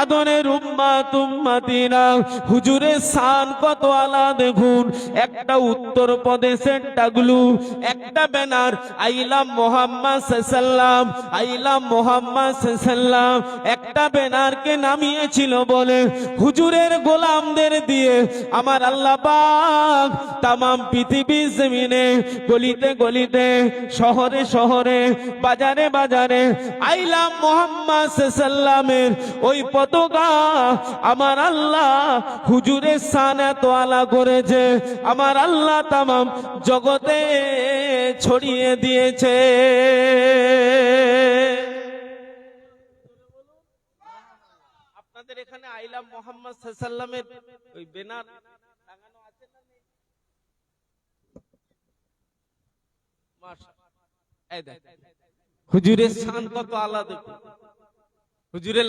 আদরের উম্মাত উম্মাতিরা, হুজুরের শান কত আলা দেখুন। একটা উত্তর প্রদেশের টাগলু, একটা ব্যানার আই লাভ মোহাম্মদ সাল্লাল্লাহু আই লাভ মোহাম্মদ সাল্লাল্লাহু, একটা ব্যানারকে নামিয়েছিল বলে হুজুরের গোলামদের দিয়ে আমার আল্লাহ পাক তামাম পৃথিবীর জমিনে গলিতে গলিতে, শহরে শহরে, বাজারে বাজারে আই লাভ মোহাম্মদ সাল্লামের ওই পতাকা আমার আল্লাহ হুজুরের শান এত আলা করেছে, আমার আল্লাহ তামাম জগতে ছড়িয়ে দিয়েছে। আপনাদের এখানে আই লাভ মোহাম্মদ সাল্লামের ওই ব্যানার লাগানো আছে না? মাশাআল্লাহ, এই দেখ হুজুরের শান কত আলাদা, হুজুরের